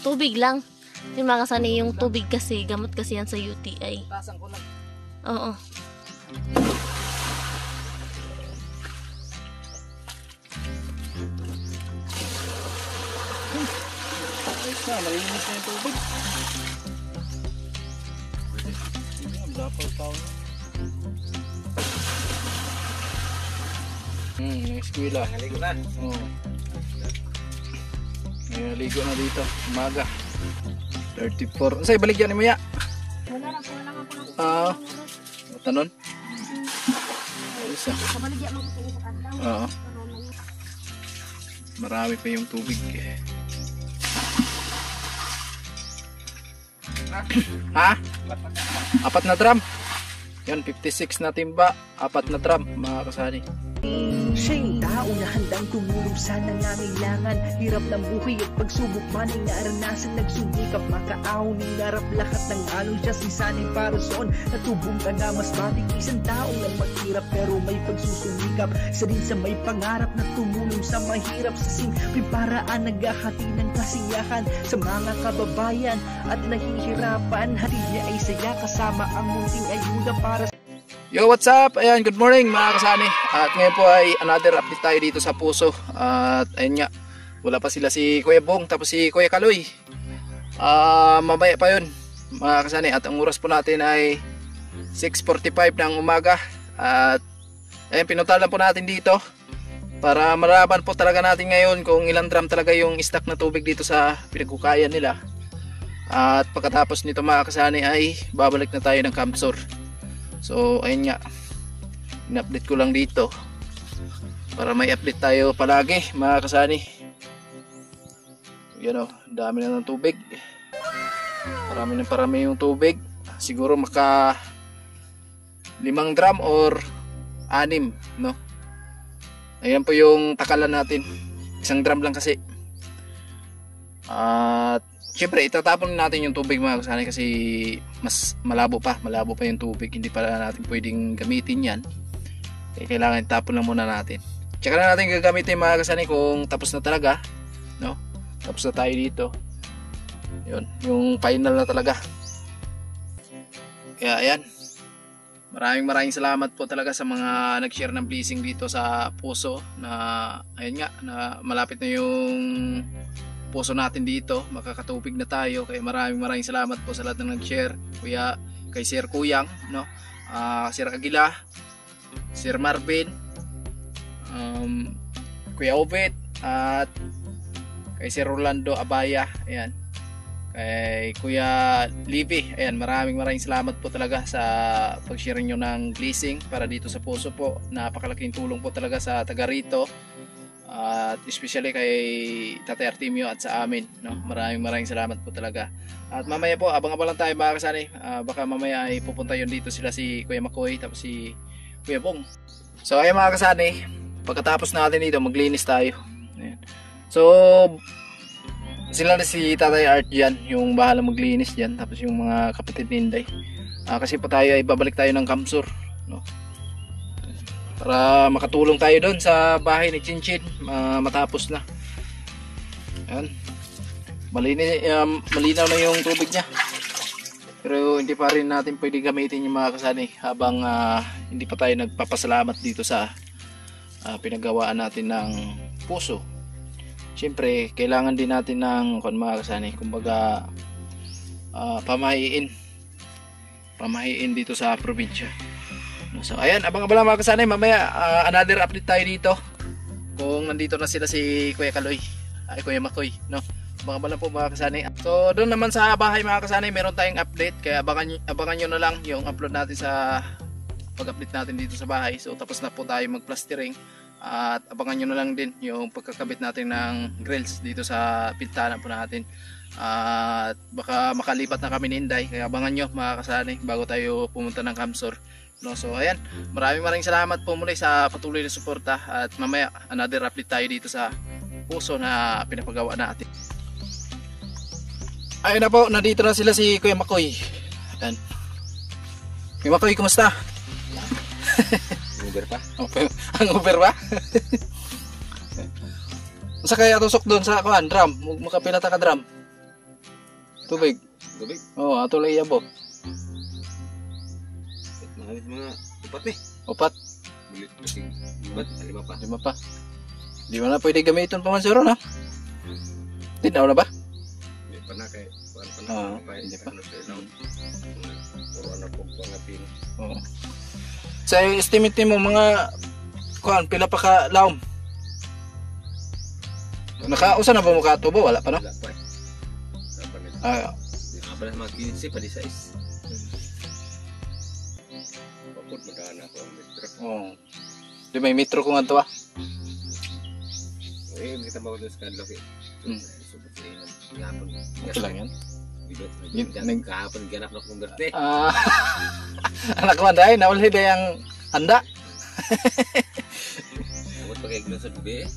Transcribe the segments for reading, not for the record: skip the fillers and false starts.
tubig lang. Yung mga kasani, yung tubig kasi, gamot kasi yan sa UTI. Tasan ko lang. Oo. Ayos na, malinis na yung tubig. Dapat tao na. Yung eskwela. Naligo na. Oo. Naligo na dito. Umaga. 34. Sa'yo, baligyan ni Maya. Wala na po, wala nga po na. Tanon? Isa. Kabaligyan mo po sa kandaw. Oo. Marami pa yung tubig. Ha? 4 na drum. Yan, 56 na timba. 4 na drum, mga kasani. Siya yung tao na handang tumulong sa nangangailangan. Hirap ng buhay at pagsubok man ay naranasan. Nagsumikap makaahon ng narap lahat ng alon siya sisanay para soon. Natubong ka na mas matig isang taong lang maghirap pero may pagsusumikap. Isa din sa may pangarap na tumulong sa mahirap. Sa simpleng paraan naghahati ng kasiyahan sa mga kababayan at nahihirapan. Hatid niya ay saya kasama ang munting ayuda para sa Yo, what's up? Ayan, good morning mga kasani. At ngayon po ay another update tayo dito sa Puso. At ayun nga, wala pa sila si Kuya Bong tapos si Kuya Kaloy. Mamaya pa yun mga kasani. At ang oras po natin ay 6:45 ng umaga. At ayun, pinuntahan po natin dito para maraban po talaga natin ngayon kung ilang drum talaga yung stock na tubig dito sa pinaghukayan nila. At pagkatapos nito mga kasani ay babalik na tayo ng Kamsur. So ayun nga, in-update ko lang dito para may update tayo palagi mga kasani. Yan o, dami na ng tubig. Parami yung tubig. Siguro maka 5 drum or 6, no? Ayan po yung takalan natin. 1 drum lang kasi. At siyempre itatapon natin yung tubig mga kasani kasi mas malabo pa yung tubig, hindi pa natin pwedeng gamitin yan, kaya kailangan itapon lang muna natin. Tsaka na natin gagamitin mga kasani kung tapos na talaga, no? Tapos na tayo dito, yun, yung final na talaga. Kaya ayan, maraming salamat po talaga sa mga nag-share ng blessing dito sa Puso na ayun nga, na malapit na yung puso natin dito, makakatubig na tayo. Kaya maraming salamat po sa lahat ng nag-share. Kuya, kay Sir Kuyang, no? Sir Aguila, Sir Marvin, Kuya Obet, at kay Sir Rolando Abaya, ayan, kay Kuya Libby, ayan, maraming salamat po talaga sa pag-share nyo ng blessing para dito sa Puso po. Napakalaking tulong po talaga sa taga rito. At especially kay Tatay Artemio at sa amin, no? Maraming salamat po talaga. At mamaya po, abang-abang lang tayo mga kasani. Baka mamaya ay pupunta yun dito sila si Kuya Makoy tapos si Kuya Bong. So ayun mga kasani, pagkatapos natin dito maglinis tayo. Ayan. So sila na si Tatay Art dyan, yung bahala maglinis dyan, tapos yung mga kapatid ni Inday. Kasi po tayo ay babalik tayo ng Kamsur, no? Para makatulong tayo doon sa bahay ni Chinchin matapos na. Ayan. Malinaw na yung tubig niya. Pero hindi pa rin natin pwede gamitin yung mga kasani habang hindi pa tayo nagpapasalamat dito sa pinagawaan natin ng Puso. Siyempre, kailangan din natin ng mga kasani, kumbaga pamahiin dito sa probinsya. So ayan, abang-abang mga kasanay, mamaya another update tayo dito kung nandito na sila si Kuya Kaloy ay Kuya Makoy, no? Abang-abang po mga kasanay. So doon naman sa bahay mga kasanay, meron tayong update, kaya abangan nyo na lang yung upload natin sa pag-update natin dito sa bahay. So tapos na po tayo mag-plastering at abangan nyo na lang din yung pagkakabit natin ng grills dito sa pintana po natin. At baka makalipat na kami ni Inday, kaya abangan nyo mga kasanay bago tayo pumunta ng Kamsur. No, so ayan, maraming salamat po muli sa patuloy na suporta at mamaya another update tayo dito sa Puso na pinapagawa natin. Ayun na po, nandito na sila si Kuya Makoy. Ayan. Kuya Makoy, kumusta? Uber pa? Ang Uber ba? Sa kaya tusok doon sa drum, makapilata ka drum. Tubig. Tubig. Oh, ato lang iyabo. Mga upat eh. Upat. Bulit kasi. Upat, 5 pa. 5 pa. Di mo na pwede gamitin pa man sir na. Tinaw na ba? Hindi pa na kay kuan pa na. Hindi pa. Puro anak ko pangapin. Oo. Sa estimate mo mga kuan pila pa ka laom? Nakausa na ba mo katubo? Wala pa no? Wala pa. Wala pa nito. Di pa pala mga 15 pa di size. Pakot magana ko ang metro. Oo. Di may metro ko nga to ah. Eh, kita ba ko doon sa kadlok eh. Subot sa inom. Gapon. Okay lang yan. Bidot. Nag- Gapon ganap na kong birthday. Ah, anak ko dahil nawala na yung handa. Abot pa kay Glenn sa dubi eh.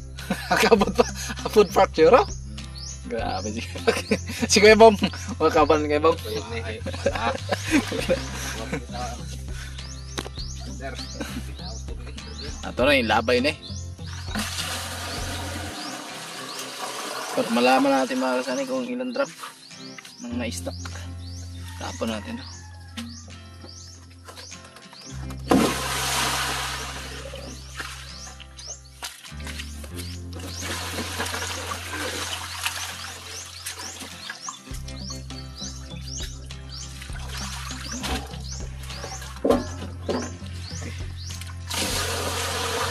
Akabot pa. Food fracture oh. Grabe si si Kuya Bom. Makaban kay Bom. Payog na eh. Sir. Ato na yung labay na eh. Para malaman natin mga kasani kung ilang drum ng na-stock. Tapon natin.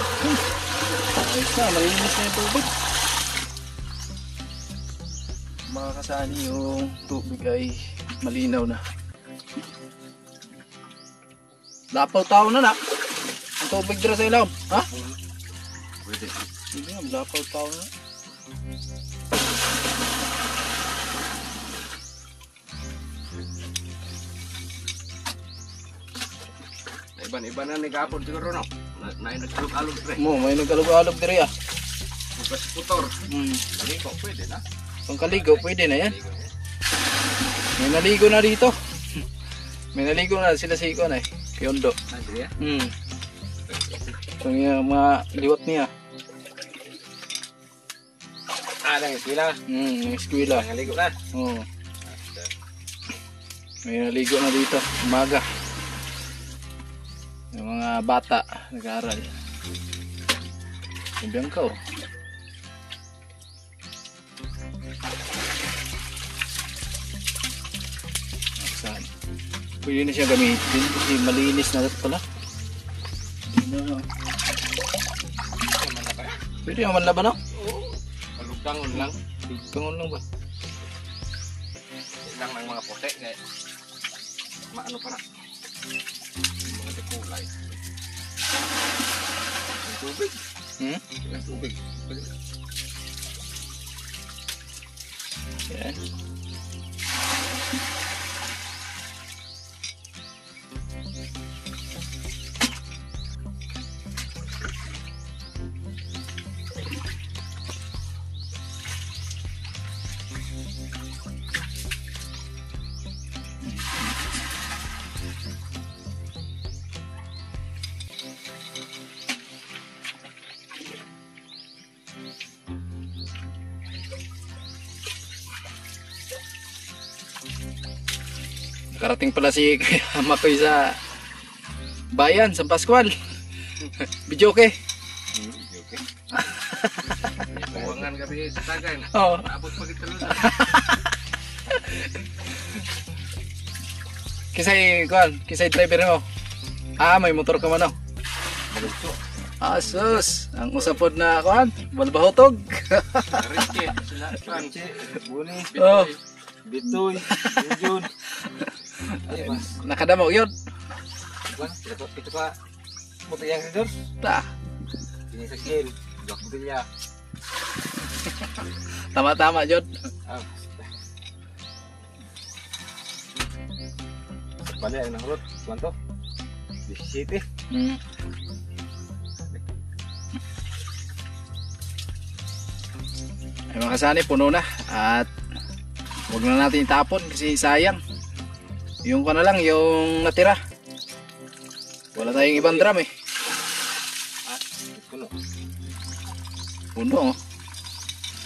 Ayos na, malinis na yung tubig. Mga kasani, yung tubig ay malinaw na. Lapaw tao na na. Ang tubig dira sa ilaw. Ha? Pwede. Hindi nga, lapaw tao na. Iban-iban na nag-apon siguro no. Na nagkalog-alog pre. Mo, may nag-alog-alog dira ya. Bukas putor. Hmm. Hindi ko pwede na. Pangkaligo, pwede na yan. May naligo na dito. May naligo na sila sa ikon eh. Kyondo. Nandiyan ya. Hmm. Itong yung mga liwat niya. Lang sila. Yung eskwela. Naligo na. Oo. May naligo na dito. Umaga. Yung mga bata nag-aaral. Yung biyangka oh. Saan? Pwede na siya gamitin kasi malinis na pala. Pwede naman laban no? Palugdangon lang. Tungon lang ba? Lang ng mga puti. Maano pa na. Mga dekulay. Yung tubig. Yung tubig. Yan. Karating pala si Kuya Makoy sa bayan, sa Pascual. Bidyoke. Okay. Buwangan gabi sa Tagay. Oo. Abot pa kita nun. Kisay driver mo. Ah, may motor ka man oh. Balugso. Asus, ang usapod na kuan, balbahotog. Riche. Sila. Riche. Buni. Oh, Bitoy. Yun. Ay, mas. nakadamo yun. Buwan. Ito pa. Buti yang redor. Ta, Ini sakil. Dok butilya. tama-tama yun. Ah. Balik ang nahulot. Kuanto? 17. Hmm. Ay mga kasani, puno na. At huwag na natin itapon kasi sayang. Yung ko na lang, yung natira. Wala tayong ibang drum eh. Ah, kuno. Puno oh.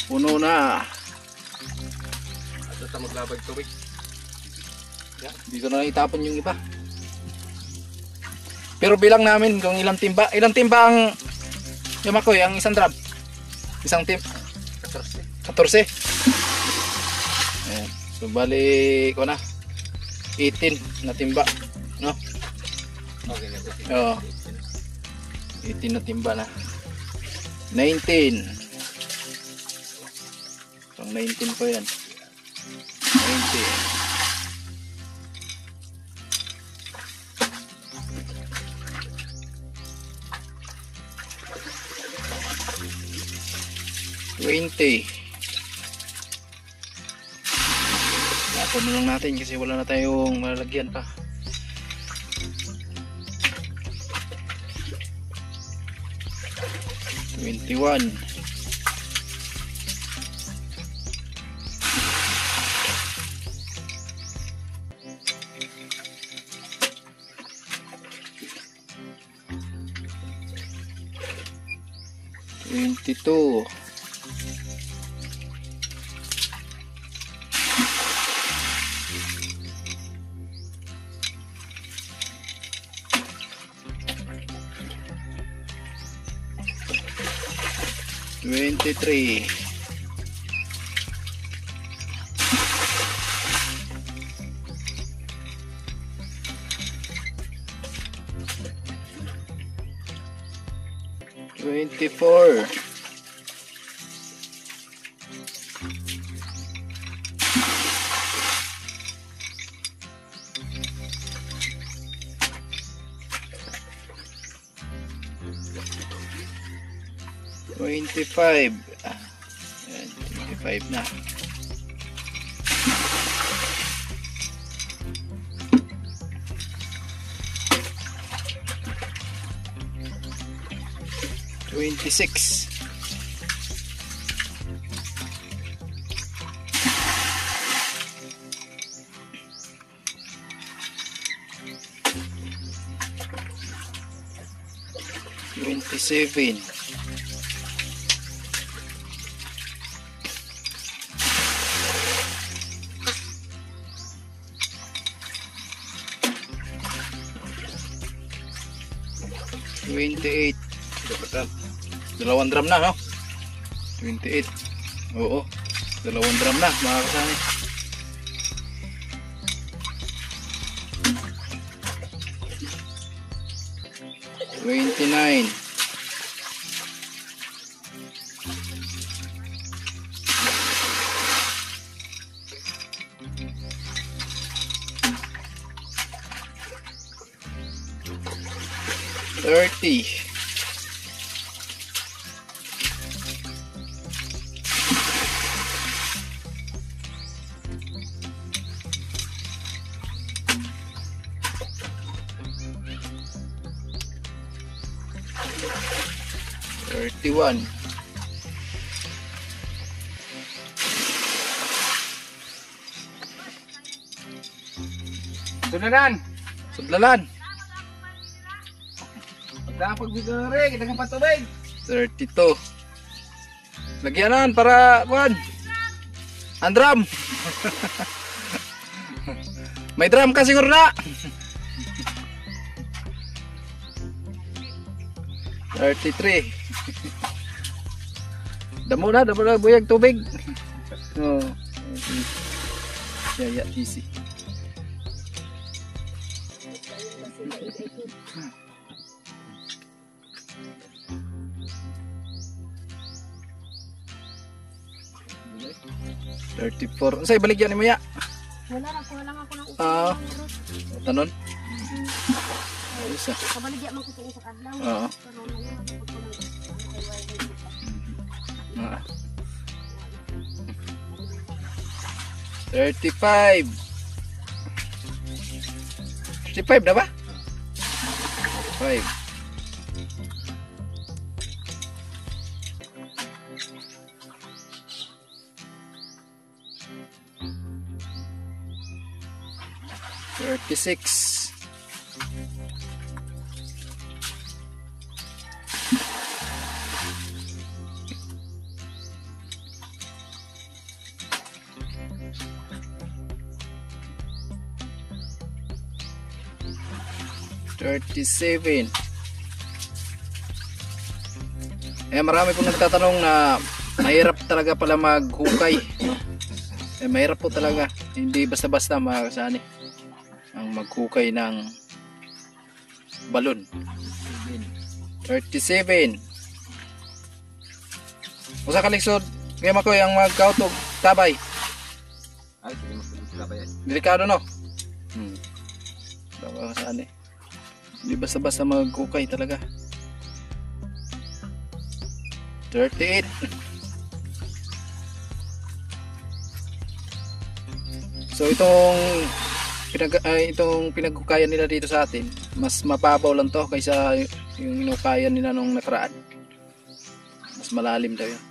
Puno na. Ato ta maglabag tubig. Dito na lang itapon yung iba. Pero bilang namin kung ilang timba. Ilang timba ang yung makoy, ang isang drum. Isang tim 14. Ayan. So bali ko na 18 na timba, no? Okay, Oo. 18 na timba na. 19. Pang 19 po yan. 19. 20. Tapon na lang natin kasi wala na tayong malalagyan pa. 21. 22. 23. 24. 25. Ayan, 25 na. 26. 27. 28. Dalawang drum na, no? 28. Oo. Dalawang drum na, mga kasani. 29. 30. 31. 'Sunanan. Sudlalan. Pagdapag dito na rin, kita kang patubig. 32. Lagyanan para kuan. Ang drum. May drum ka siguro na. 33. Damo na buyag tubig. Oh. Yeah, easy. $34. Say balik yan mo ya. Wala ra ko lang ako ng Ah. Tanon. Isa. kabaligya man ko sa adlaw. Oo. Pero ngayon Ah. 35. 35 na ba? 5. 36. 38. 37. Marami pong nagtatanong na mahirap talaga pala maghukay. Mahirap po talaga. Hindi basta-basta mga kasani ang maghukay ng balon. 37. Usa ka liksod, kaya makoy ang magkautog tabay. Ay, sige mo tabay. Delikado no? Mga kasani. Hindi basta-basta maghukay talaga. 38. So itong pinaghukayan nila dito sa atin, mas mapabaw lang to kaysa yung hinukayan nila nung nakaraan. Mas malalim daw yun.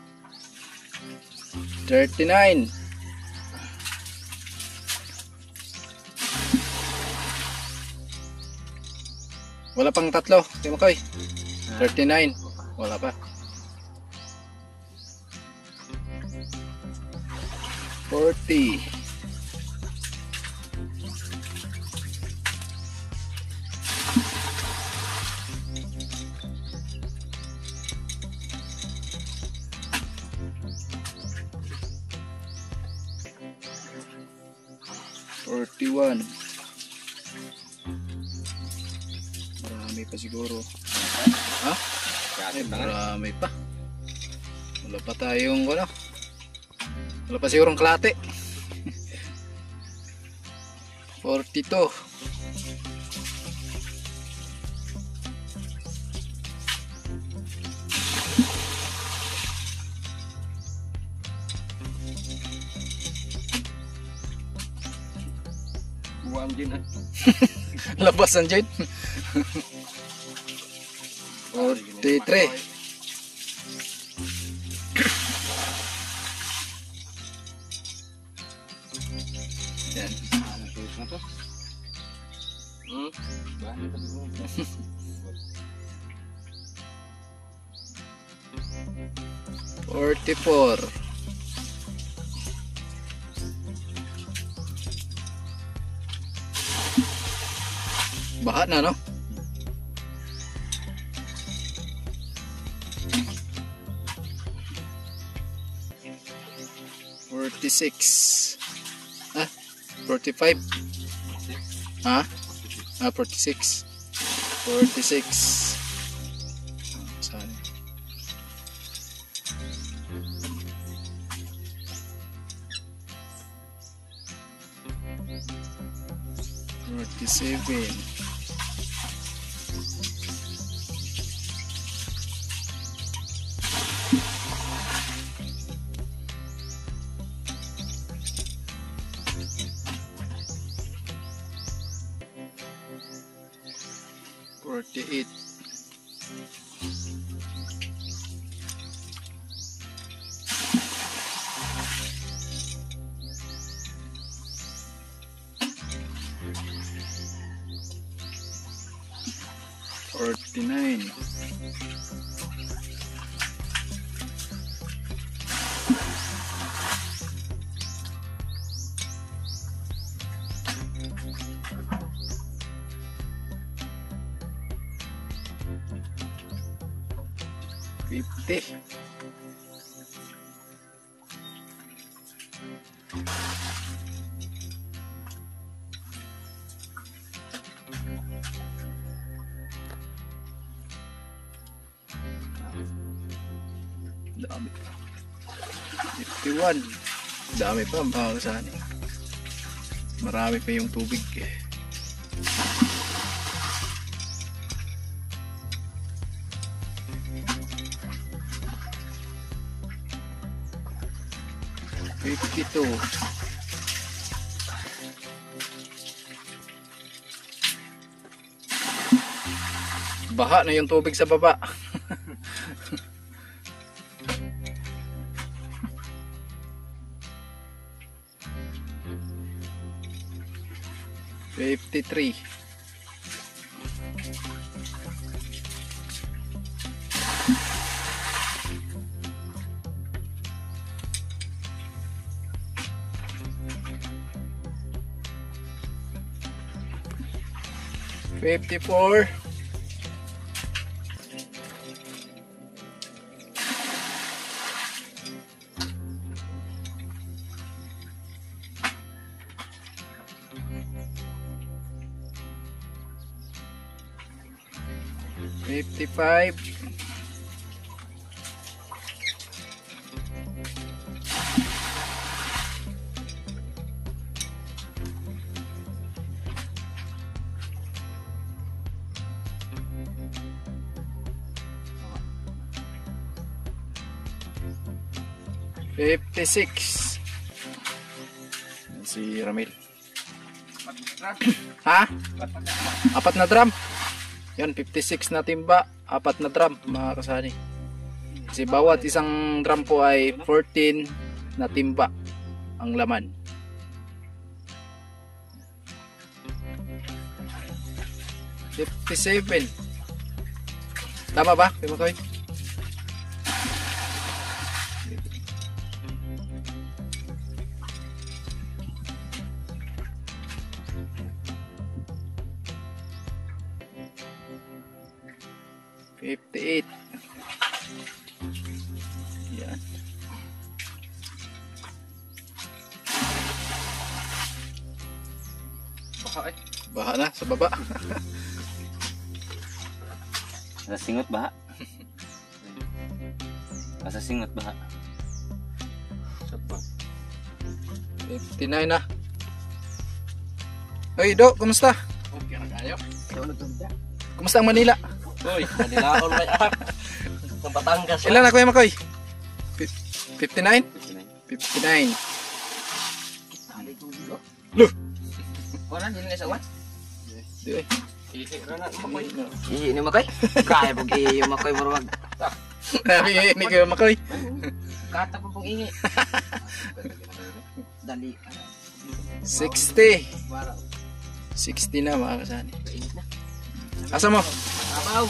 39. Wala pang tatlo, di mo koy. 39. Wala pa. 40. Marami pa siguro. Ha? Marami pa. Wala pa tayong ano. Wala pa sigurong klate. 42. Buang din ah. Labas ang dyan. 43. Yan. Na to. Bahan pa mo. 44. Bahat na, no? 46. 45. Ha? 46. 46. Saan? 47. Eight. 49. 50. Dami pa. 51. Dami pa mga kasani. Marami pa yung tubig eh. 52. Baha na yung tubig sa baba. 53. 54. 54. 55. 56. Yan si Ramil. Ha? Apat na drum. Yan, 56 na timba, apat na drum mga kasani. Kasi bawat isang drum po ay 14 na timba ang laman. $57. Tama ba? Kaya Makoy? $58. Yan. Baha eh. Baha na sa baba. Sa singot baha. Sa singot baha. 59 na. Hey Do, kumusta? Okay na kayo. Kumusta ang Manila? Uy, manilaon may anak. Sa Batangas. Ilan na Kuya Makoy? 59? 59. Loh. Wala din sa wat. Di ay. Ihi na makoy. Ihi ni makoy. Kaya pag ihi yung makoy marwag. Sabi ni Kuya Makoy. Kata po pong ihi. Dali. 60. 60 na mga kasani. Asa mo? Abaw.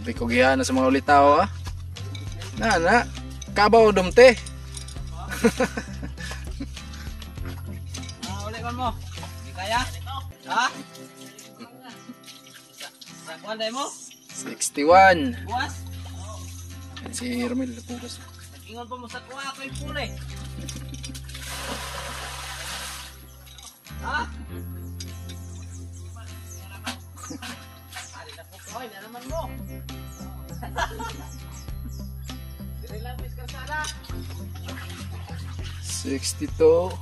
Bikugihan na sa mga ulitaw ah. Na. Kabaw dumte. Ulit mo. Di kaya? Ha? Sa kuwan mo? 61. Buwas? Yan si Romel pugas. Ingon pa mo sa kuwa ako yung puli. Ha? Ari na po koy, na naman mo. Dire lang mis karsada. 62.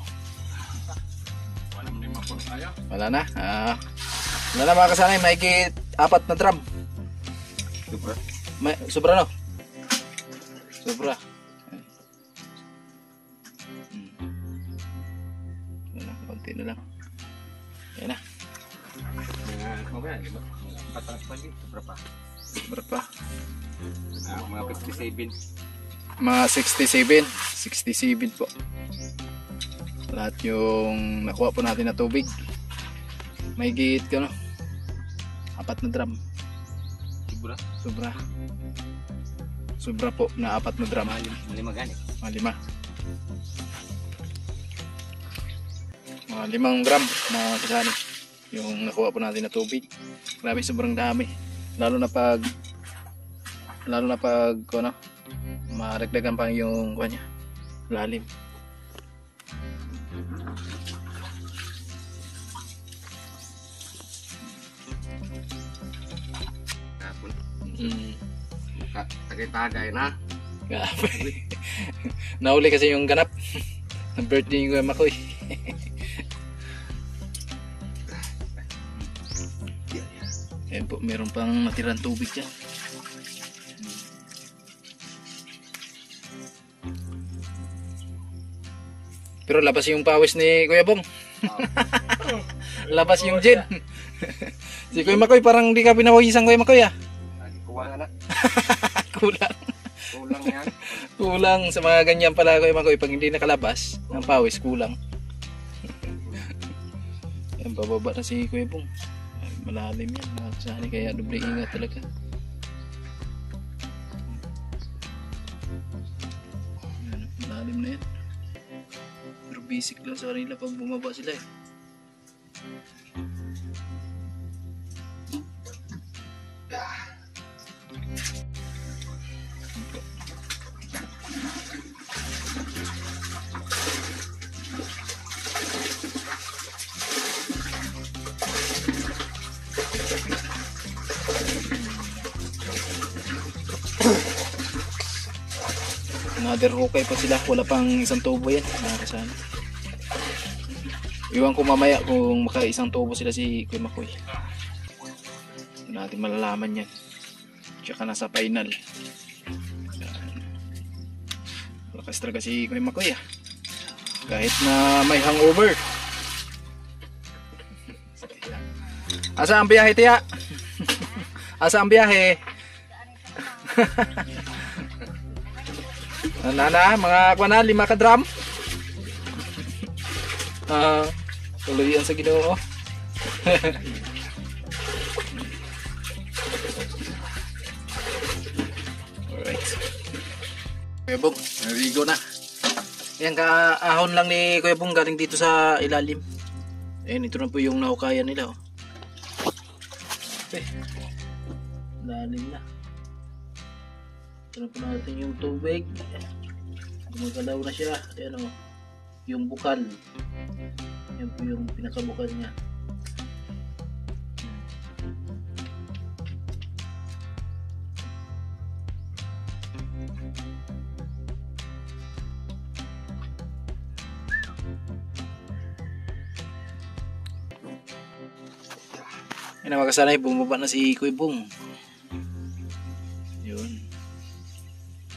Walang lima po tayo. Wala na. Wala na mga kasanay, mahigit 4 na drum. Super. Sobra no? Sobra. Wala, konti na lang. Yan na. Okay, lima. Patang pa din. Sobra pa. Sobra pa. Mga 57. Mga 67. 67 po. Lahat yung nakuha po natin na tubig. Mahigit ka no? 4 na drum. Sobra. Sobra. Sobra po na 4 na drum. Lima gani. Mga 5. Mga 5 drum mga kasani. Yung nakuha po natin na tubig. Grabe, sobrang dami. Lalo na pag ano, maragdagan pa yung kanya lalim. Kapon. Tagay-tagay na. Grabe. Nauli kasi yung ganap. Ang birthday ni Kuya Makoy. Ayan po, meron pang natirang tubig dyan. Pero labas yung pawis ni Kuya Bong. Labas yung gin. Si Kuya Makoy parang di ka pinawagisan, Kuya Makoy ah. Kuha na. Kulang. Kulang yan. Kulang sa mga ganyan pala, Kuya Makoy. Pag hindi nakalabas ng pawis, kulang. Ayan, bababa na si Kuya Bong. Ay, malalim yan mga kasani, kaya doble ingat talaga. Ayan, malalim na yan. Pero basic lang sa kanila pag bumaba sila eh. Another hukay pa sila. Wala pang isang tubo yan. Mga kasana. Iwan ko mamaya kung maka isang tubo sila si Kuya Makoy. Hindi natin malalaman yan. Tsaka nasa final. Lakas talaga si Kuya Makoy ah. Kahit na may hangover. Asa ang biyahe tiya? Asa ang biyahe? Nana, mga kwana, 5 ka drum. Tuloy yan sa Ginoo. Alright. Kuya Bong, narigo na. Yan, kaahon lang ni Kuya Bong galing dito sa ilalim. Ayan, ito na po yung nahukayan nila. Oh. Okay. Lalim na. Ito na po natin yung tubig. Gumagalaw na siya. Ayan o. Yung bukal. Yan po yung pinakabukal niya. Yan mga kasanay, bumaba na si Kuya Bong. Yun.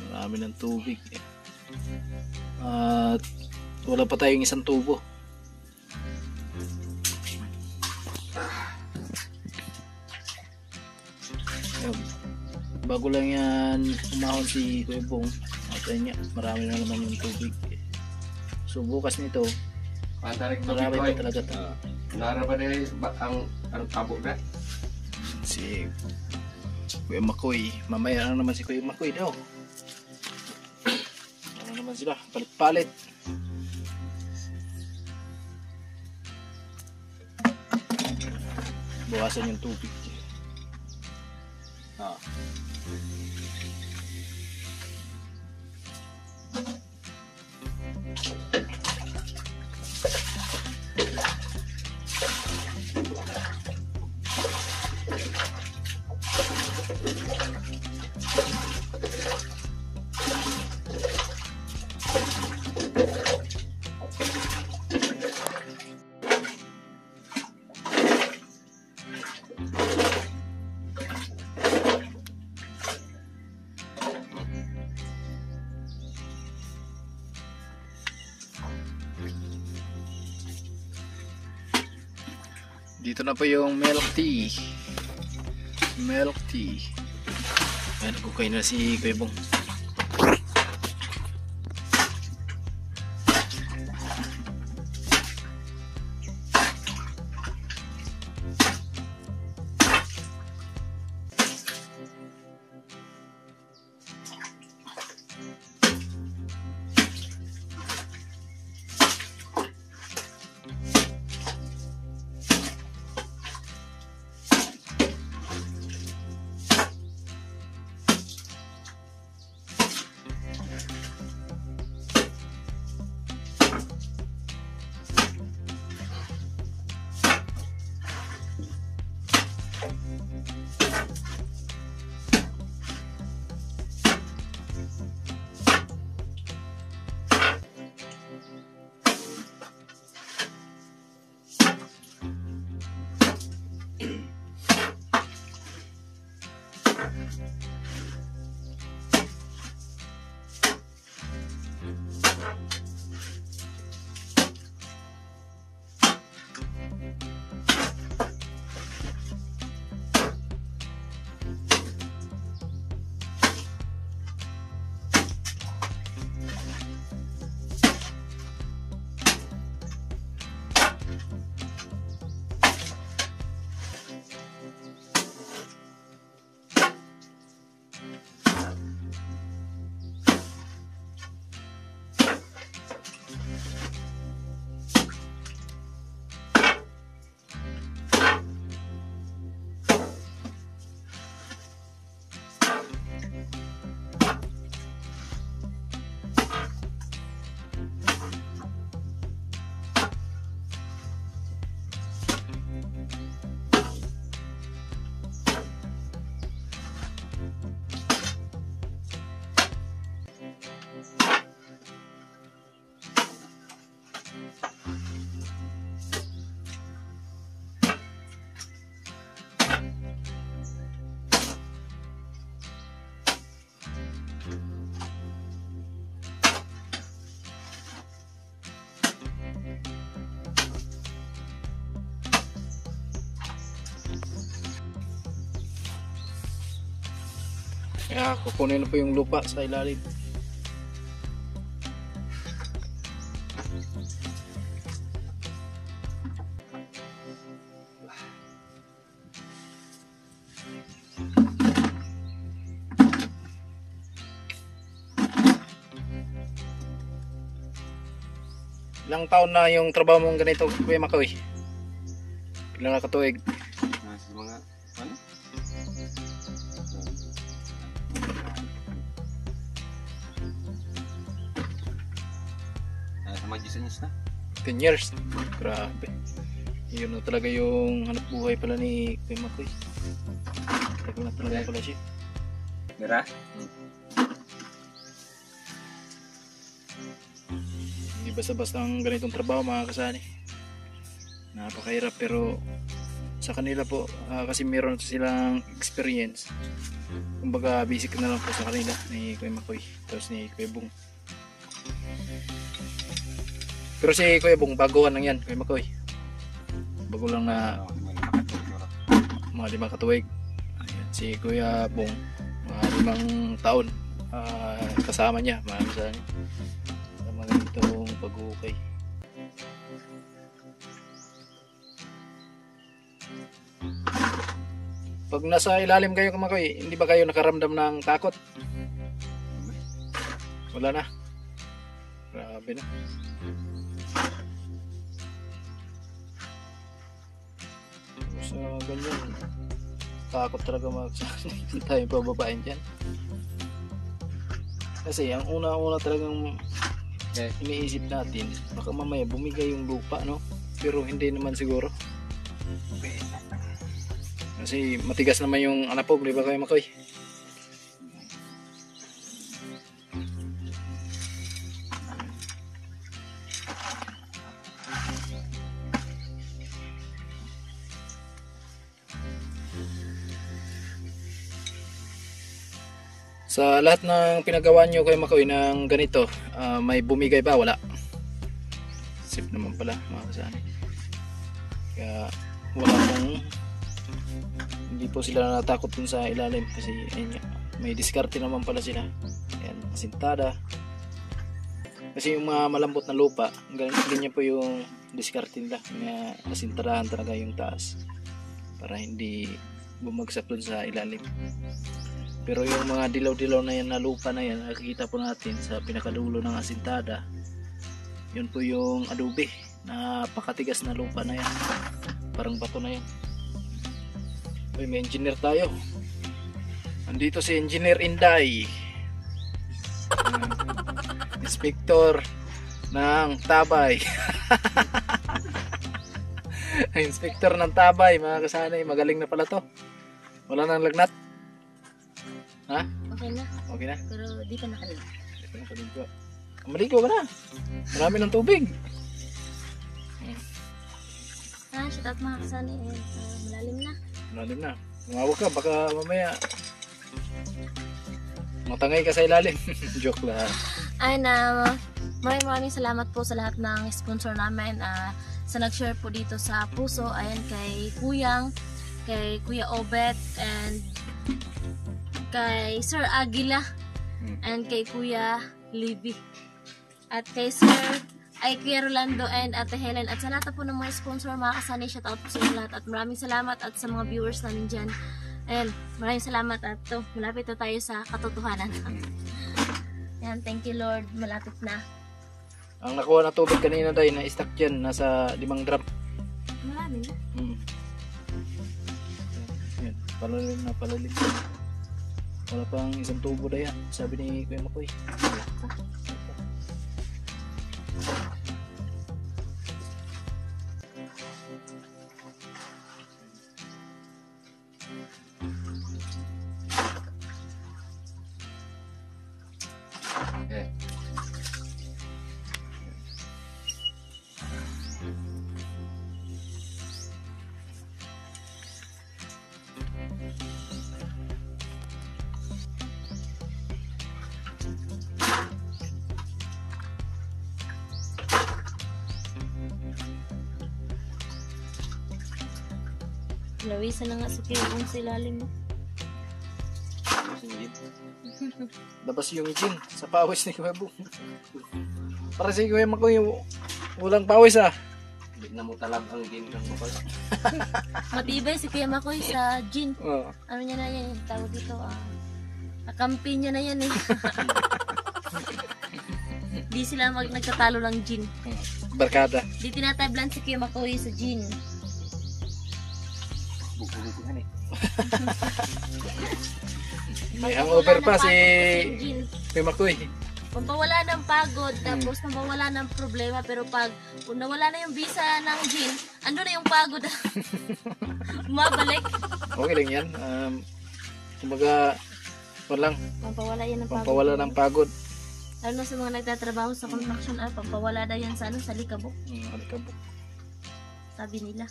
Marami ng tubig. At wala pa tayong isang tubo. Yan. Bago lang yan umahon si Kuya Bong. At niya, marami na naman yung tubig. So bukas nito, marami pa talaga ito. Nara ba nila ang tabo na? Si Kuya Makoy. Mamaya na naman si Kuya Makoy daw. Ano naman sila? Palit-palit. Bawasan yung tubig. Dito na po yung milk tea. Milk tea. Ayan, nagkukay na si Kuya Bong. Kaya kukunin na po yung lupa sa ilalim. Ilang taon na yung trabaho mong ganito, Kuya Makoy? Ilang na katuig? Nasa mga, ano? Nasa mga 10 anyos na. 10 years. Grabe. Yun na talaga yung hanap buhay pala ni Kuya Makoy. Tagal na talaga pala siya. Mira? Hindi basta-basta ang ganitong trabaho mga kasani. Napakahirap pero sa kanila po kasi meron silang experience. Kumbaga basic na lang po sa kanila ni Kuya Makoy tapos ni Kuya Bong. Pero si Kuya Bong baguhan lang yan, Kuya Makoy. Bago lang na mga 5 katuig. Ayan, si Kuya Bong mga 5 taon kasama niya mga kasani. Sa mga ganitong pag-ukay. Pag nasa ilalim kayo Kuya Makoy, hindi ba kayo nakaramdam ng takot? Wala na. Grabe na. Sa ganyan, takot talaga magsasabi tayo pababain dyan. Kasi ang una-una talagang iniisip natin, baka mamaya bumigay yung lupa, no? Pero hindi naman siguro. Kasi matigas naman yung anapog, di ba Kuya Makoy? Sa lahat ng pinagawa nyo Kuya Makoy ng ganito, may bumigay ba? Wala. Safe naman pala mga kasani. Kaya wala pong hindi po sila natakot dun sa ilalim kasi ayun nga, may diskarte naman pala sila. Ayan, asintada. Kasi yung mga malambot na lupa, ganyan po yung diskarte nila. Nga asintadahan talaga yung taas para hindi bumagsak dun sa ilalim. Pero yung mga dilaw-dilaw na yan na lupa na yan, nakikita po natin sa pinakadulo ng asintada. Yun po yung adobe. Napakatigas na lupa na yan. Parang bato na yan. Uy, may engineer tayo. Nandito si Engineer Inday. Inspector ng Tabay. Inspector ng Tabay, mga kasanay. Magaling na pala to. Wala nang lagnat. Ha? Okay na. Okay na? Pero di pa nakaligo. Di pa nakaligo. Maligo ka na. Marami ng tubig. Shout out mga kasani. Malalim na. Malalim na. Umawag ka, baka mamaya matangay ka sa ilalim. Joke lang. Ayun maraming salamat po sa lahat ng sponsor namin sa nag-share po dito sa Puso. Ayan kay Kuyang, kay Kuya Obet, and kay Sir Aguila, and kay Kuya Libby, at kay Kuya Rolando and Ate Helen, at sa lahat po ng mga sponsor mga kasani, shout out po sa inyo lahat at maraming salamat, at sa mga viewers namin dyan, and maraming salamat, at malapit na tayo sa katotohanan. Yan, thank you Lord, malapit na. Ang nakuha na tubig kanina dahil na stock dyan, nasa 5 drum. Marami na. Yan, palalim na palalim. Wala pang isang tubo na yan, sabi ni Kuya Makoy. Okay. Nawisan na nga sa kiyong sa ilalim mo. Labas yung gin sa pawis ni Kuya Bong. Para si Kuya Makoy walang pawis ah. Hindi na mo talab ang gin ng Makoy. Matibay si Kuya Makoy sa gin. Oh. Ano niya na yan, tawag dito, kakampi niya na yan eh. Di sila nagtatalo ng gin. Barkada. Di tinatablan si Kuya Makoy sa gin. Buko-buko eh. May hangover pa si Gin. Kuya Makoy. Pampawala ng pagod, tapos pampawala ng problema, pero pag nawala na yung visa ng gin, ando na yung pagod. Bumabalik. Okay lang yan. Kumbaga, walang Pampawala yan ng pagod. pampawala ng pagod. Lalo na sa mga nagtatrabaho sa construction, pampawala daw yan sa sa likabok, Alikabok. sabi nila.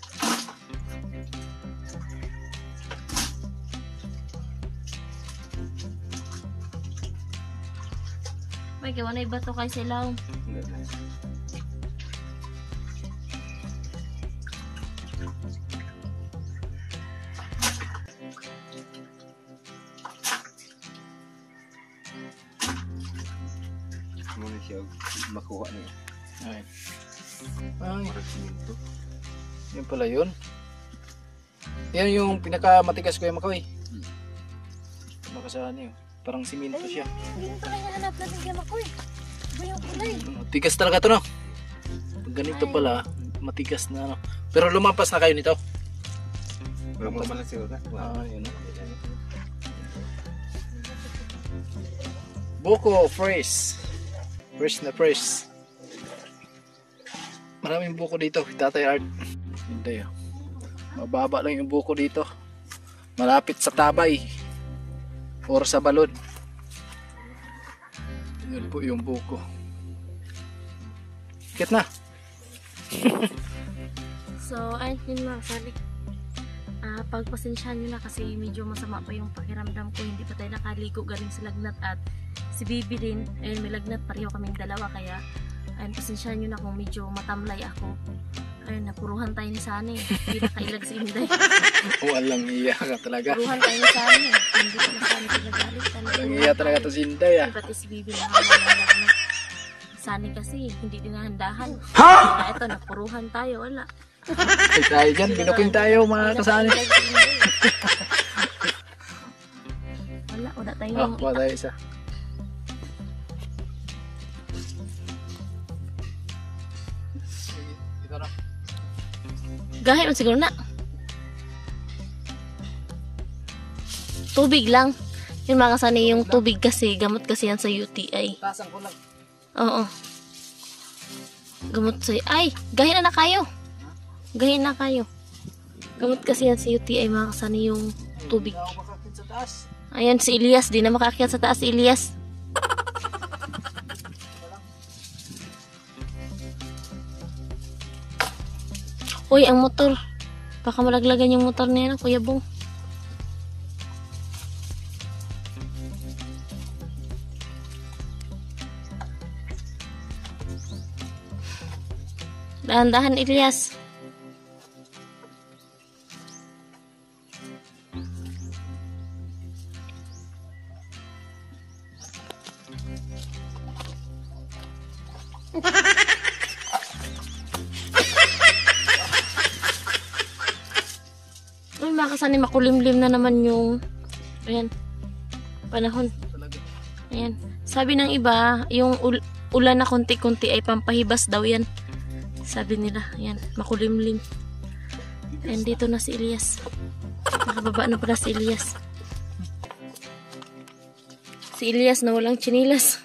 May gawa na iba to kay Silaw. Muna siya makuha niya. Ay. Ay, Marag siminto. yun pala yun. Yan yung pinakamatigas Kuya Makoy. Makasaan yun. Parang siminto siya. Hindi mo pala hinahanap natin kay Makoy. Iba yung kulay. Tigas talaga to no. Pag ganito pala, matigas na ano. Pero lumampas na kayo nito. Pero mo man siguro na. Yun. Buko fresh. Fresh na fresh. Maraming buko dito, Tatay Art. Hindi ah. Mababa lang yung buko dito. Malapit sa tabay. Or sa balon. Yun po yung buko. Kit na. So, ayun yun mga sabi. Pagpasensyahan nyo na kasi medyo masama pa yung pakiramdam ko. Hindi pa tayo nakaligo galing sa lagnat at si Bibi din. Ayun, may lagnat pareho kaming dalawa kaya ayun, pasensyahan nyo na kung medyo matamlay ako. Ayun, napuruhan tayo ni Sani. Hindi nakailag si Inday. Walang iya ka talaga. Puruhan tayo ni Sani. Hindi ko na Sani pinagalit. Walang iya talaga to si Inday ah. Pati si Bibi na lagnat. Sani kasi hindi dinahandahan. Kaya ito, napuruhan tayo. Wala. Ay tayo dyan, binupin tayo mga kasani. Wala tayong Kuha tayo isa. Ito na. Gahit mo siguro na. Tubig lang. Yung mga kasani yung tubig kasi, gamot kasi yan sa UTI. Tasan ko lang. Oo. Gamot sa... Ay! Gahin na kayo! Gahin na kayo. Gamot kasi yan sa UTI mga kasani yung tubig. Hindi ako makakit sa taas. Ayan si Elias. Di na makaakyat sa taas si Elias. Uy, ang motor. Baka malaglagan yung motor niya na, Kuya Bong. Dahan-dahan, Elias. Uy, makasani makulimlim na naman yung ayan, panahon. Ayan. Sabi ng iba, yung ulan na konti-konti ay pampahibas daw yan. Sabi nila, ayan, makulimlim. Ayan, dito na si Elias. Nakababa na pala si Elias. Si Elias na walang chinilas.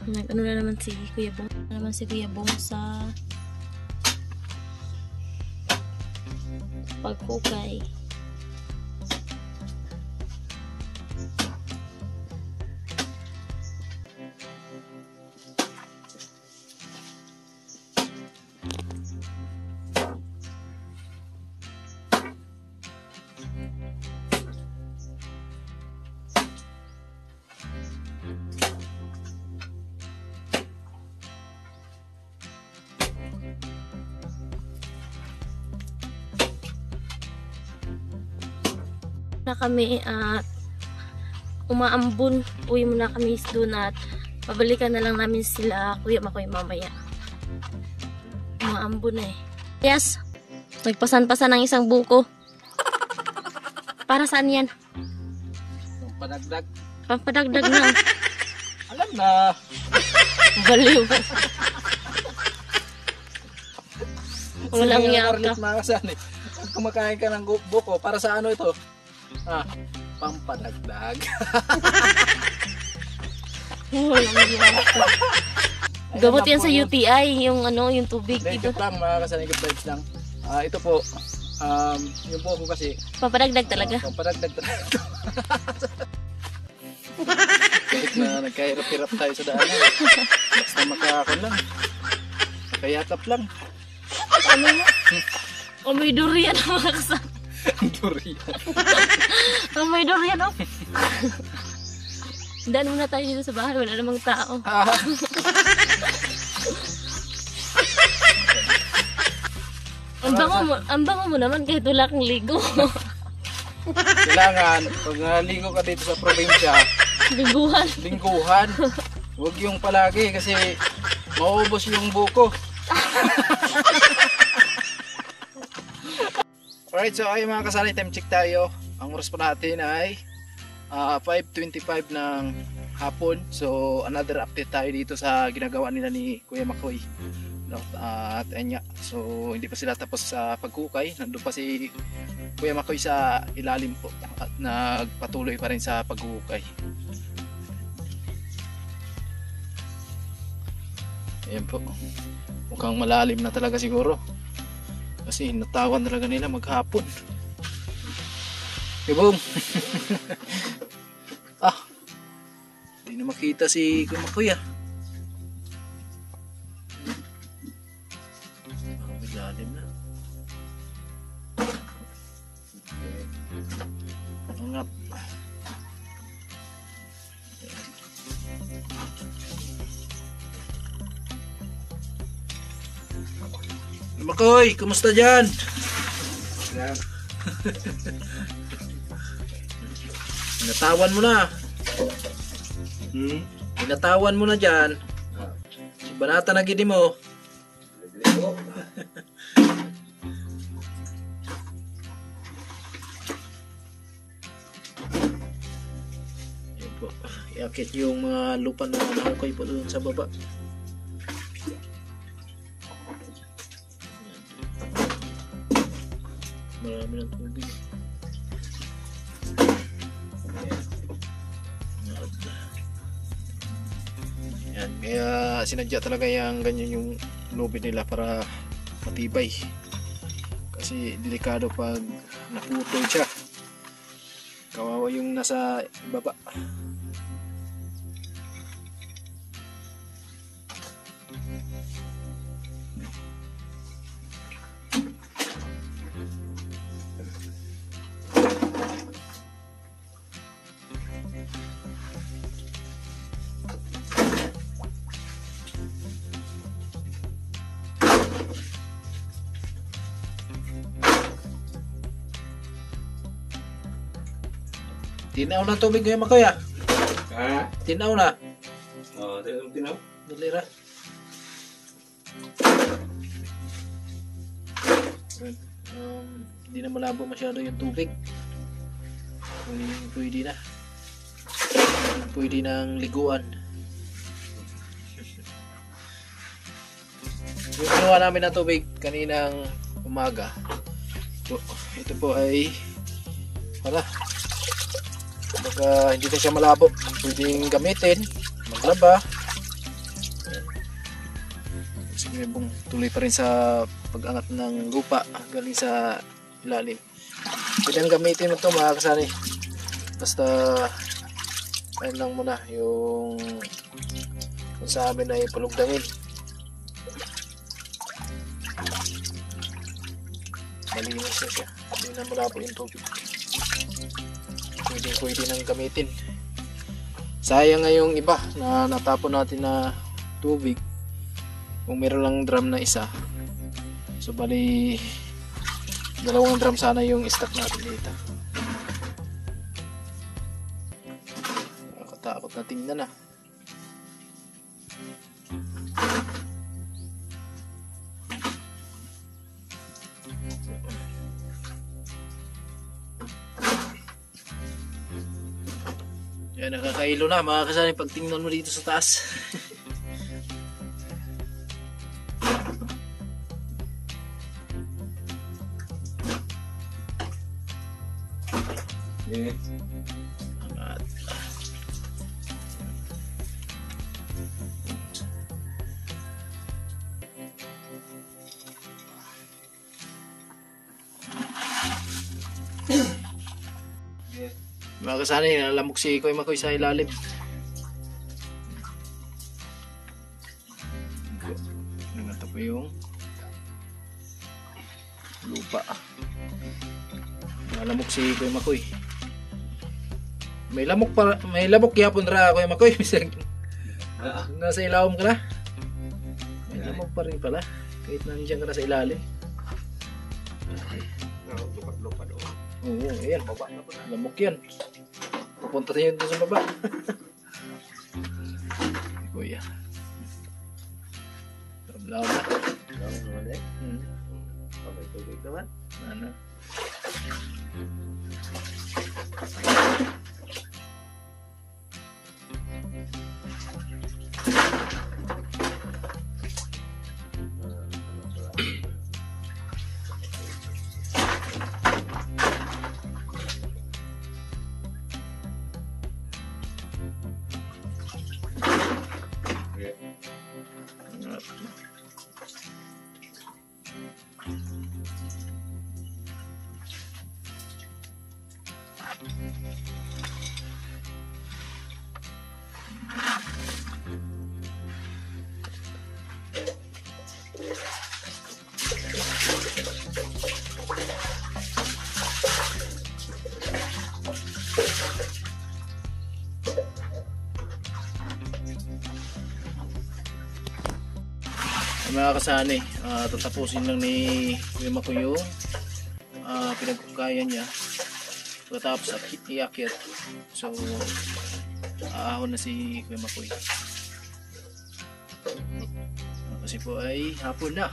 Nag-ano na naman si Kuya Bong. Sa pagkukay. Na kami at umaambon. Uwi muna kami doon at pabalikan na lang namin sila Kuya Makoy mamaya. Umaambon na eh. Yes, nagpasan-pasan ng isang buko. Para saan yan? Padagdag. Pampadagdag na. Alam na. Baliw. Walang yaka. Mga kasani. Kumakain ka ng buko, para sa ano ito? Pampadagdag. Walang yaka. Gamot yan sa UTI, yung yung tubig dito. dito. Lang mga kasani, good vibes lang. Ito po, yung buko kasi Papadagdag talaga. pampadagdag talaga. Kahit na nagkahirap-hirap tayo sa daan, basta makakakon lang, makayakap lang. Ano mo? Amoy durian ang mga kasama. Durian. Amoy durian oh. Daan muna tayo dito sa bahay, wala namang tao. Ang bango mo naman kahit wala kang ligo. Kailangan, pag naligo ka dito sa probinsya, lingguhan. Huwag yung palagi kasi maubos yung buko. Alright, so ay mga kasali, time check tayo. Ang oras po natin ay 5:25 ng hapon. So another update tayo dito sa ginagawa nila ni Kuya Makoy. At ayun nga, so hindi pa sila tapos sa pagkukay. Nandun pa si Kuya Makoy sa ilalim po at nagpatuloy pa rin sa pagkukay. Ayan po, mukhang malalim na talaga siguro kasi natawan talaga nila maghapon. Okay, boom. Hindi na makita si Kuya Makoy Lalim na. Angap. Makoy, kumusta dyan? Inatawan mo na. Inatawan mo na dyan. Si Banata na gini mo. Yan po. Iakit yung mga lupa na nahukay po doon sa baba. Marami ng tubig. Yan, kaya sinadya talaga yung ganyan yung lubid nila para matibay. Kasi delikado pag naputol siya. Kawawa yung nasa baba. Tinaw na tubig ngayon Makoy Ha? Tinaw na? Oo, tinaw. Dalira. Hindi na malabo masyado yung tubig. Pwede na. Pwede nang liguan. Yung kinuha namin ng tubig kaninang umaga. Ito po ay baka hindi na siya malabo, pwedeng gamitin, maglaba. Sige, tuloy pa rin sa pag-angat ng lupa galing sa ilalim. Pwedeng gamitin mo ito mga kasani, basta ayun lang muna yung kung sa amin ay palugdangin. Malinis na siya, hindi na malabo yung tubig. Pwede nang gamitin. Sayang nga yung iba na natapon natin na tubig. Kung meron lang drum na isa, so bali 2 drum sana yung stock natin dito. Malapot na tingnan na. Yan, nakakailo na mga kasani pag tingnan mo dito sa taas. At, mga kasani, nalamok si Kuya Makoy sa ilalim. Ito po yung lupa. Nalamok si Kuya Makoy. May lamok yapon ra Kuya Makoy. Nasa ilawom ka na. May lamok pa rin pala. Kahit nandiyan ka na sa ilalim. Lupa-lupa doon. Oo, ayan. Lamok yan. Pupunta tayo doon sa baba. Kuya. Trabaho na. Tubig naman. Ano? Mga kasani, tatapusin lang ni Kuya Makoy yung pinagkukayan niya pagkatapos iakyat. So aahon na si Kuya Makoy kasi po ay hapon na.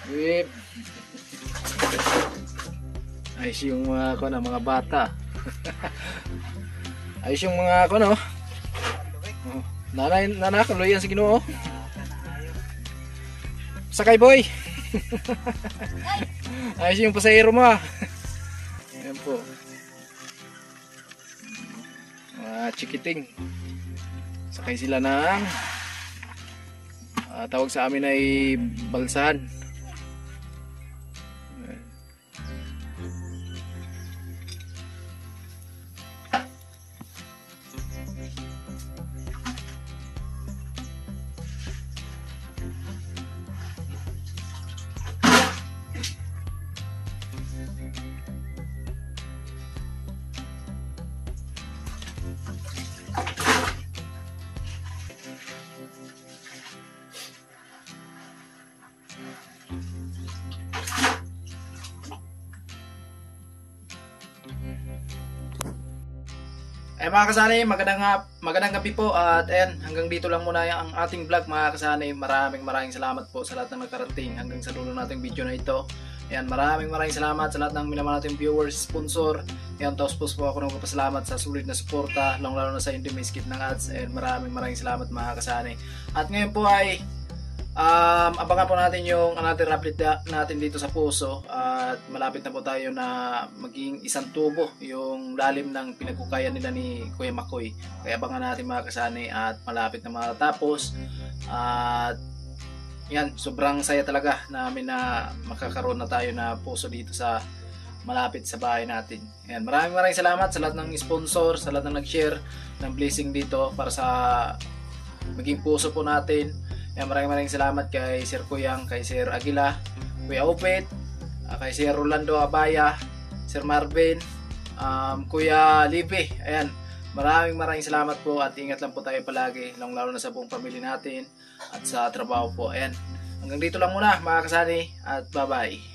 Whip. Ayos yung mga bata. Ayos yung mga ano. Nanay kaluyan sa Ginoo. Sakay boy. Ayos yung pasahero mo. Ayan po. Mga chikiting. Sakay sila ng tawag sa amin ay balsahan. Mga kasani, magandang gabi po at ayan, hanggang dito lang muna ang ating vlog mga kasani. Maraming salamat po sa lahat ng nagkarating hanggang sa dulo nating video na ito. Ayan, maraming salamat sa lahat ng minamahal nating viewers, sponsor. Ayan, tapos po ako nagpapasalamat sa sulit na suporta, lalo na sa hindi may skip ng ads. Ayan, maraming salamat mga kasani. At ngayon po ay abangan po natin yung another update natin dito sa Puso at malapit na po tayo na maging isang tubo yung lalim ng pinagkukayan nila ni Kuya Makoy. Kaya abangan natin mga kasani at malapit na matapos at yan, sobrang saya talaga namin na makakaroon na tayo na puso dito sa malapit sa bahay natin. Yan, maraming salamat sa lahat ng sponsor, sa lahat ng nag-share ng blessing dito para sa maging puso po natin. Yan, maraming salamat kay Sir Kuyang, kay Sir Aguila, Kuya Opet, kay Sir Rolando Abaya, Sir Marvin, Kuya Lipe. Ayan, maraming salamat po at ingat lang po tayo palagi, lalo na sa buong pamilya natin at sa trabaho po. Ayan, hanggang dito lang muna mga kasani at bye bye.